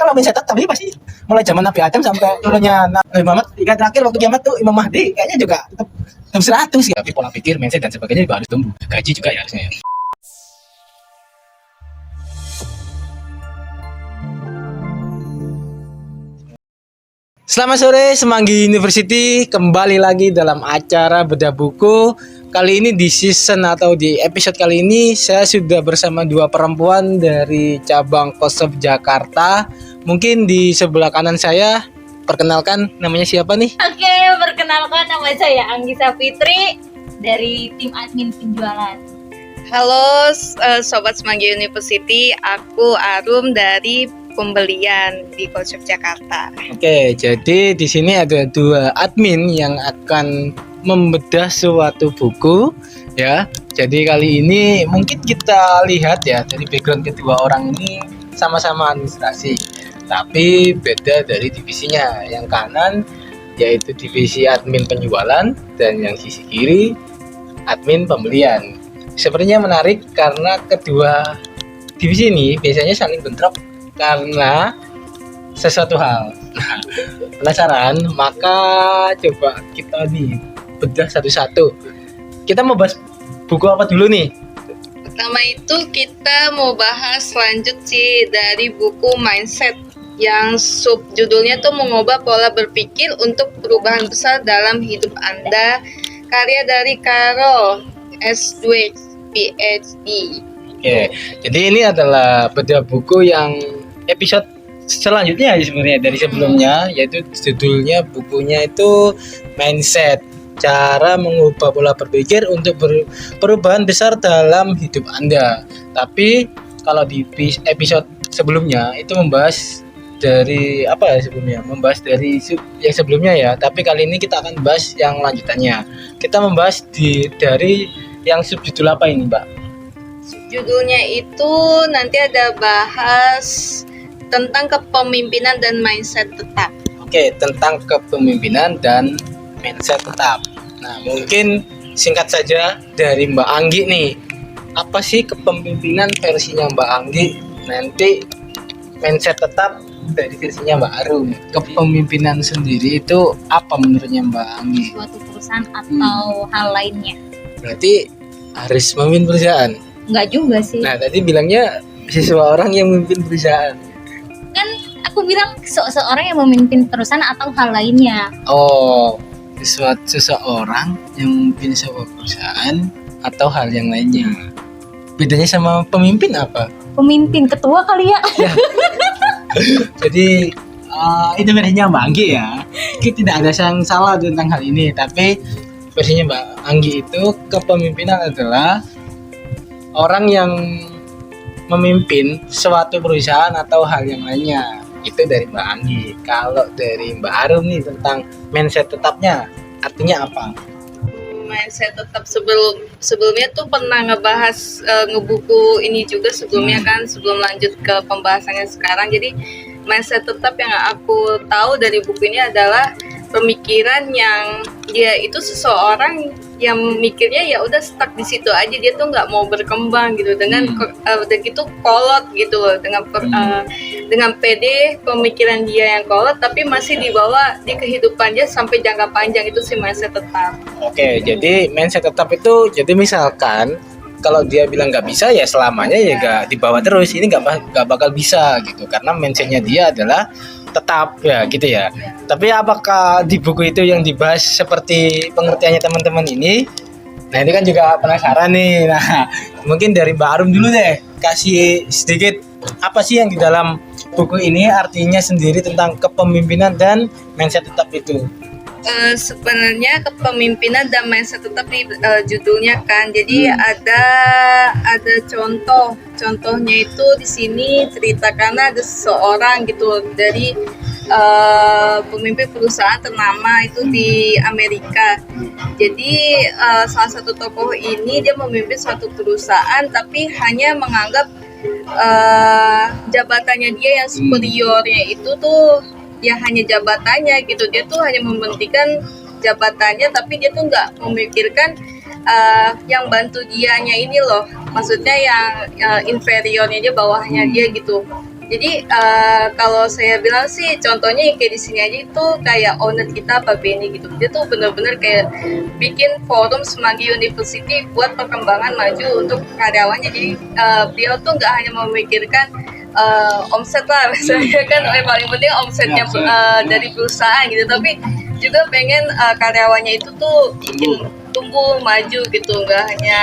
kalau mindset tapi pasti mulai zaman Nabi Adam sampai turunnya Nabi Muhammad hingga terakhir waktu kiamat tuh Imam Mahdi kayaknya juga tetap 100 ya. Tapi pola pikir, mindset dan sebagainya juga harus tumbuh. Gaji juga ya harusnya ya. Selamat sore Semanggi University, kembali lagi dalam acara Bedah Buku. Kali ini di season atau di episode kali ini saya sudah bersama dua perempuan dari cabang Kosop Jakarta. Mungkin di sebelah kanan saya, perkenalkan namanya siapa nih? Oke, perkenalkan nama saya Anggisa Fitri dari tim admin penjualan. Halo Sobat Semanggi University, aku Arum dari pembelian di Kosop Jakarta. Oke, jadi di sini ada dua admin yang akan membedah suatu buku ya. Jadi kali ini mungkin kita lihat ya dari background kedua orang ini sama-sama administrasi, tapi beda dari divisinya. Yang kanan yaitu divisi admin penjualan dan yang sisi kiri admin pembelian. Sepertinya menarik karena kedua divisi ini biasanya saling bentrok karena sesuatu hal. Nah, penasaran? Maka coba kita nih bedah satu-satu. Kita mau bahas buku apa dulu nih? Pertama itu kita mau bahas lanjut sih dari buku Mindset yang subjudulnya tuh mengubah pola berpikir untuk perubahan besar dalam hidup Anda, karya dari Carol S. Dweck, PhD. Oke, jadi ini adalah bedah buku yang episode selanjutnya sebenarnya dari sebelumnya, yaitu judulnya bukunya itu Mindset, cara mengubah pola berpikir untuk perubahan besar dalam hidup Anda. Tapi kalau di episode sebelumnya itu membahas dari apa ya sebelumnya? Membahas dari yang sebelumnya ya, tapi kali ini kita akan bahas yang lanjutannya. Kita membahas dari yang subjudul apa ini, Mbak? Judulnya itu nanti ada bahas tentang kepemimpinan dan mindset tetap. Oke, tentang kepemimpinan dan mindset tetap. Nah, mungkin singkat saja dari Mbak Anggi nih. Apa sih kepemimpinan versinya Mbak Anggi? Nanti mindset tetap dari versinya Mbak Arum. Kepemimpinan sendiri itu apa menurutnya Mbak Anggi? Suatu perusahaan atau hal lainnya. Berarti harus memimpin perusahaan. Enggak juga sih. Nah, tadi bilangnya seseorang yang memimpin perusahaan. Kan aku bilang seseorang yang memimpin perusahaan atau hal lainnya. Oh, seseorang yang memimpin sebuah perusahaan atau hal yang lainnya. Bedanya sama pemimpin apa? Pemimpin ketua kali ya. Jadi itu versinya Mbak Anggi ya. Kita tidak ada yang salah tentang hal ini, tapi versinya Mbak Anggi itu kepemimpinan adalah orang yang memimpin suatu perusahaan atau hal yang lainnya. Itu dari Mbak Anggi. Kalau dari Mbak Arum nih tentang mindset tetapnya artinya apa? Mindset tetap sebelumnya tuh pernah ngebahas ngebuku ini juga sebelumnya kan, sebelum lanjut ke pembahasannya sekarang. Jadi mindset tetap yang aku tahu dari buku ini adalah pemikiran yang dia itu seseorang yang mikirnya ya udah stuck di situ aja, dia tuh nggak mau berkembang gitu dengan begitu kolot gitu loh, dengan PD pemikiran dia yang kolot tapi masih dibawa di kehidupan dia sampai jangka panjang. Itu sih mindset tetap. Oke, jadi mindset tetap itu jadi misalkan kalau dia bilang nggak bisa ya selamanya ya nggak dibawa terus, ini nggak bakal bisa gitu karena mindsetnya dia adalah tetap ya gitu ya. Tapi apakah di buku itu yang dibahas seperti pengertiannya teman-teman ini? Nah, ini kan juga penasaran nih. Nah, mungkin dari Mbak Arum dulu deh, kasih sedikit apa sih yang di dalam buku ini artinya sendiri tentang kepemimpinan dan mindset tetap itu. Sebenarnya kepemimpinan dan mindset tetap nih judulnya kan. Jadi ada contohnya itu di sini ceritakan ada seseorang gitu dari pemimpin perusahaan ternama itu di Amerika. Jadi salah satu tokoh ini dia memimpin suatu perusahaan tapi hanya menganggap jabatannya dia yang superiornya itu tuh ya hanya jabatannya gitu. Dia tuh hanya mementingkan jabatannya tapi dia tuh nggak memikirkan yang bantu dianya ini loh, maksudnya yang inferiornya dia, bawahnya dia gitu. Jadi kalau saya bilang sih contohnya yang kayak di sini aja itu kayak owner kita Pak Benny gitu. Dia tuh bener-bener kayak bikin forum Semanggi University buat perkembangan maju untuk karyawannya. Jadi dia tuh nggak hanya memikirkan omset lah misalnya kan yang paling penting omsetnya dari perusahaan gitu, tapi juga pengen karyawannya itu tuh bikin tumbuh maju gitu, nggak hanya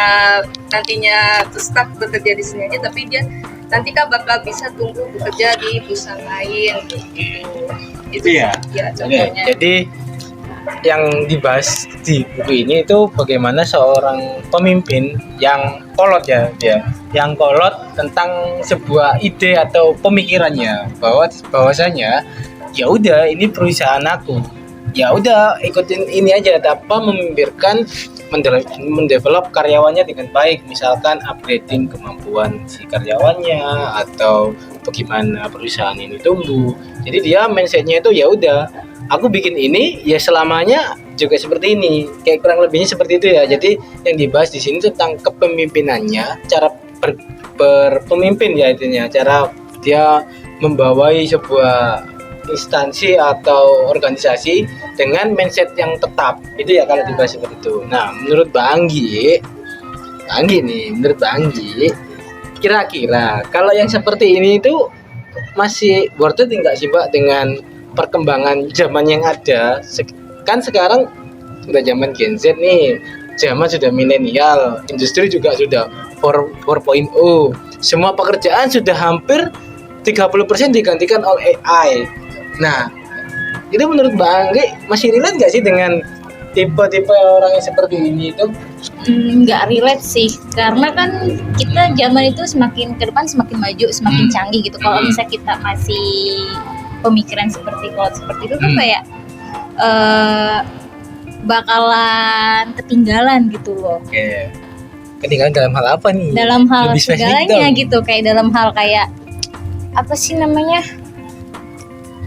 nantinya stuck bekerja di sini aja, tapi dia nanti kan bakal bisa tumbuh bekerja di perusahaan lain gitu. Itu Iya. ya contohnya. Jadi yang dibahas di buku ini itu bagaimana seorang pemimpin yang kolot ya dia, yang kolot tentang sebuah ide atau pemikirannya bahwasanya ya udah ini perusahaan aku, ya udah ikutin ini aja tanpa memikirkan mendevelop karyawannya dengan baik, misalkan upgrading kemampuan si karyawannya atau bagaimana perusahaan ini tumbuh. Jadi dia mindsetnya itu ya udah aku bikin ini ya selamanya juga seperti ini, kayak kurang lebihnya seperti itu ya. Jadi yang dibahas di sini tentang kepemimpinannya, cara berpemimpin ya intinya, cara dia membawai sebuah instansi atau organisasi dengan mindset yang tetap itu ya kalau dibahas seperti itu. Nah menurut Bang Anggi nih, menurut Bang Anggi kira-kira kalau yang seperti ini itu masih worth it enggak sih Mbak dengan perkembangan zaman yang ada? Kan sekarang udah zaman Gen Z nih, zaman sudah milenial, industri juga sudah 4.0, semua pekerjaan sudah hampir 30% digantikan oleh AI. Nah, itu menurut Bang Anggi masih relate nggak sih dengan tipe-tipe orang yang seperti ini itu? Nggak relate sih, karena kan kita zaman itu semakin ke depan semakin maju, semakin canggih gitu. Kalau misalnya kita masih pemikiran seperti itu tuh kayak bakalan ketinggalan gitu loh. Oke. Ketinggalan dalam hal apa nih? Dalam hal Lebih spesifik segalanya dong. gitu, kayak dalam hal kayak apa sih namanya,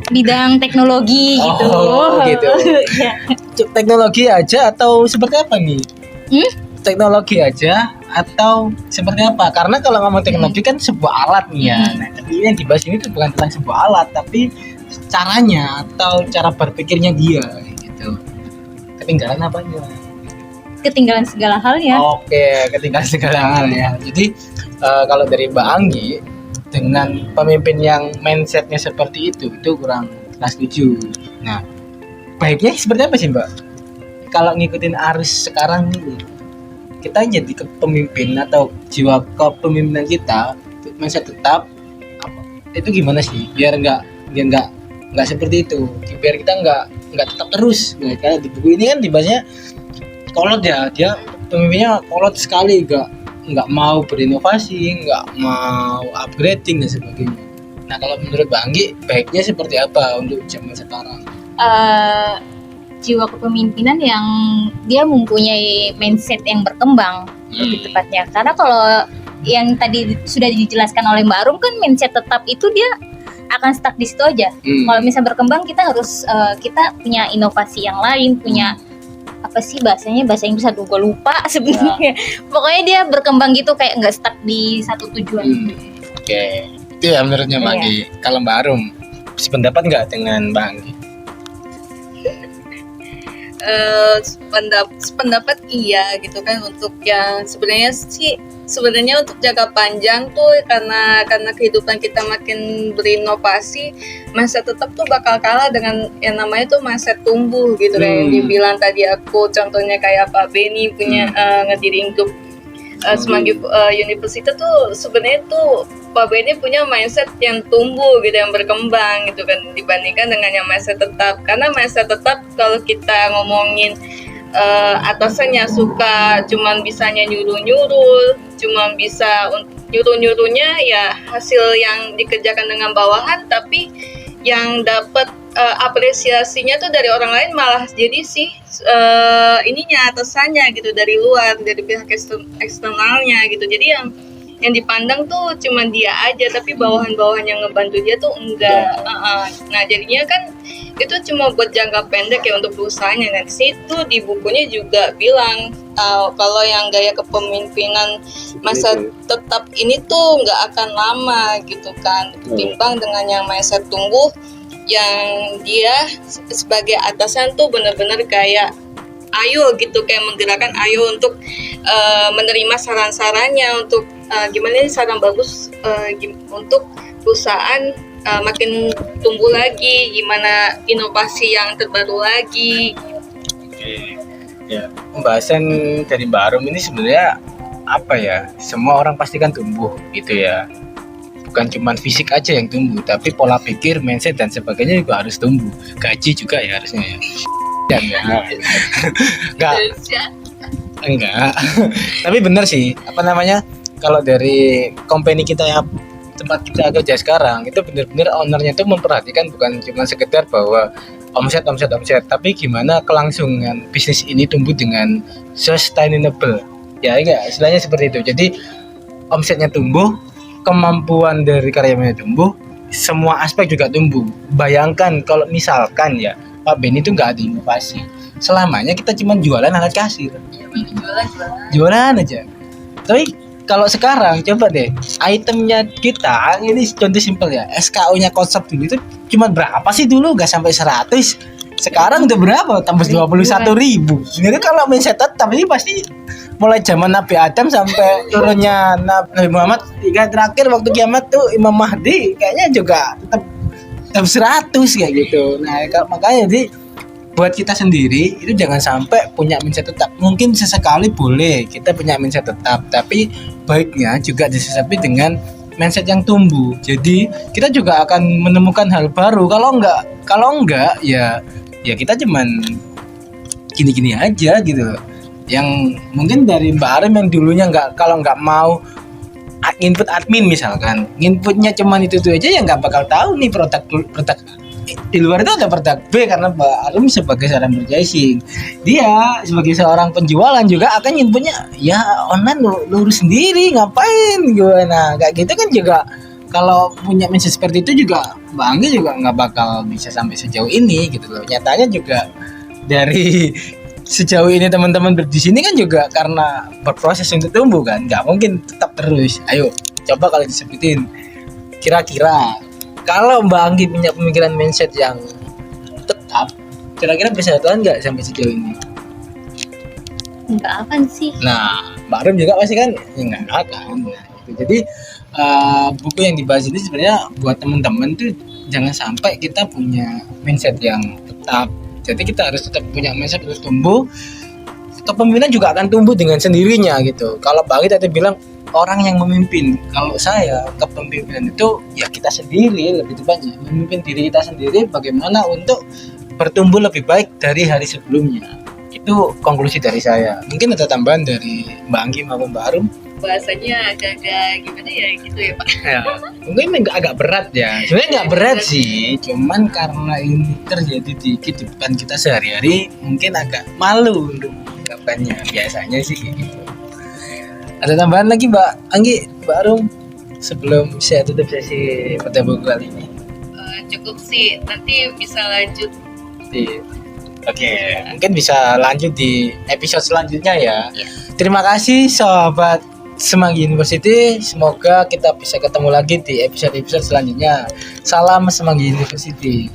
bidang teknologi gitu. Oh, gitu. Ya. Teknologi aja atau seperti apa nih? Teknologi aja atau seperti apa? Karena kalau ngomong teknologi kan sebuah alat nih ya. Nah, tapi yang dibahas ini tuh bukan tentang sebuah alat, tapi caranya atau cara berpikirnya dia gitu. Ketinggalan apanya? Ketinggalan segala halnya. Oke, ketinggalan segala hal ya. Jadi kalau dari Mbak Anggi dengan pemimpin yang mindsetnya seperti itu kurang setuju. Nah, baiknya seperti apa sih Mbak? Kalau ngikutin arus sekarang ini, kita jadi pemimpin atau jiwa kepemimpinan kita mindset tetap itu gimana sih? Biar nggak seperti itu. Biar kita nggak tetap terus. Nah, kayak di buku ini kan dibahasnya kolot ya, dia pemimpinnya kolot sekali, nggak mau berinovasi, nggak mau upgrading dan sebagainya. Nah kalau menurut Bang Anggi baiknya seperti apa untuk zaman sekarang? Jiwa kepemimpinan yang dia mempunyai mindset yang berkembang lebih tepatnya. Karena kalau yang tadi sudah dijelaskan oleh Mbak Arum kan mindset tetap itu dia akan stuck di situ aja. Kalau misalnya berkembang kita harus kita punya inovasi yang lain, punya apa sih bahasanya, bahasa Inggris aduh gue lupa sebenarnya. Pokoknya dia berkembang gitu, kayak nggak stuck di satu tujuan. Oke, itu ya menurutnya Mbak Anggi. Kalau Mbak Arum sependapat nggak dengan Mbak Anggi? Pendapat iya gitu kan, untuk yang sebenarnya untuk jangka panjang tuh karena kehidupan kita makin berinovasi, mindset tetap tuh bakal kalah dengan yang namanya tuh mindset tumbuh gitu kan. Yang dibilang tadi aku contohnya kayak Pak Benny punya ngedirin grup Semanggi University tuh sebenarnya tuh Pak Benny punya mindset yang tumbuh gitu, yang berkembang gitu kan, dibandingkan dengan yang mindset tetap. Karena mindset tetap kalau kita ngomongin atasannya suka cuman bisanya nyuruh-nyuruh, cuman bisa nyuruh-nyuruhnya ya hasil yang dikerjakan dengan bawahan, tapi yang dapat apresiasinya tuh dari orang lain malah jadi ininya atasannya gitu, dari luar, dari pihak eksternalnya gitu. Jadi yang dipandang tuh cuman dia aja, tapi bawahan-bawahan yang ngebantu dia tuh enggak. Nah jadinya kan itu cuma buat jangka pendek ya untuk perusahaannya. Nah, di situ di bukunya juga bilang kalau yang gaya kepemimpinan masa tetap ini tuh nggak akan lama gitu kan, ketimbang dengan yang mindset tumbuh yang dia sebagai atasan tuh benar-benar kayak ayo gitu, kayak menggerakkan ayo untuk menerima saran-sarannya untuk gimana nih saran bagus untuk perusahaan makin tumbuh lagi, gimana inovasi yang terbaru lagi. Oke. Ya, pembahasan dari Mbak Arum ini sebenarnya apa ya? Semua orang pasti kan tumbuh gitu ya. Bukan cuma fisik aja yang tumbuh, tapi pola pikir, mindset dan sebagainya juga harus tumbuh. Gaji juga ya harusnya ya. Enggak. Tapi benar sih, apa namanya? Kalau dari company kita yang tempat kita kerja sekarang itu benar-benar ownernya itu memperhatikan bukan cuma sekedar bahwa omset, tapi gimana kelangsungan bisnis ini tumbuh dengan sustainable. Ya enggak, istilahnya seperti itu. Jadi omsetnya tumbuh, kemampuan dari karyawannya tumbuh, semua aspek juga tumbuh. Bayangkan kalau misalkan ya Pak Ben itu nggak ada inovasi, selamanya kita cuma jualan alat kasir, jualan aja. Tapi kalau sekarang coba deh, itemnya kita ini contoh simpel ya, SKU-nya konsep dulu itu cuma berapa sih dulu? Gak sampai 100. Sekarang udah berapa? Tembus 21.000. Sebenarnya kalau mindset tetap ini pasti mulai zaman Nabi Adam sampai turunnya Nabi Muhammad, hingga terakhir waktu kiamat tuh Imam Mahdi kayaknya juga tetap 100 kayak gitu. Nah, makanya jadi buat kita sendiri itu jangan sampai punya mindset tetap. Mungkin sesekali boleh kita punya mindset tetap, tapi baiknya juga disikapi dengan mindset yang tumbuh. Jadi kita juga akan menemukan hal baru. Kalau enggak ya kita cuman gini-gini aja gitu. Yang mungkin dari Mbak Arim yang dulunya kalau nggak mau input admin misalkan, inputnya cuman itu aja ya nggak bakal tahu nih produk di luar itu ada produk B, karena Mbak Arum sebagai seorang merchandising, dia sebagai seorang penjualan juga akan inputnya ya online lu urus sendiri, ngapain gimana kayak gitu kan. Juga kalau punya mindset seperti itu juga Mbak Anggi juga nggak bakal bisa sampai sejauh ini gitu loh. Nyatanya juga dari sejauh ini teman-teman di sini kan juga karena berproses untuk tumbuh kan, nggak mungkin tetap terus. Ayo coba kalau disebutin kira-kira kalau Mbak Anggi punya pemikiran mindset yang tetap, kira-kira bisa jalan nggak sampai sejauh ini? Enggak akan sih. Nah, Mbak Arum juga pasti kan ya nggak akan. Nah, gitu. Jadi buku yang dibahas ini sebenarnya buat teman-teman tuh jangan sampai kita punya mindset yang tetap. Jadi kita harus tetap punya mindset terus tumbuh. Kepemimpinan juga akan tumbuh dengan sendirinya gitu. Kalau Mbak Anggi tadi bilang orang yang memimpin, kalau saya kepemimpinan itu ya kita sendiri, lebih tepatnya memimpin diri kita sendiri bagaimana untuk bertumbuh lebih baik dari hari sebelumnya. Itu konklusi dari saya. Mungkin ada tambahan dari Mbak Anggi maupun Mbak Arum? Bahasanya agak-agak gimana ya gitu ya Pak. Ya, mungkin agak berat ya. Sebenarnya nggak berat sih, cuman karena ini terjadi di kehidupan kita sehari-hari, mungkin agak malu untuk mengungkapkannya. Biasanya sih kayak gitu. Ada tambahan lagi Mbak Anggi, Mbak Arum sebelum saya tutup sesi pada buku kali ini? Cukup sih, nanti bisa lanjut. Oke, mungkin bisa lanjut di episode selanjutnya ya. Ya. Terima kasih sahabat Semanggi University. Semoga kita bisa ketemu lagi di episode-episode selanjutnya. Salam Semanggi University.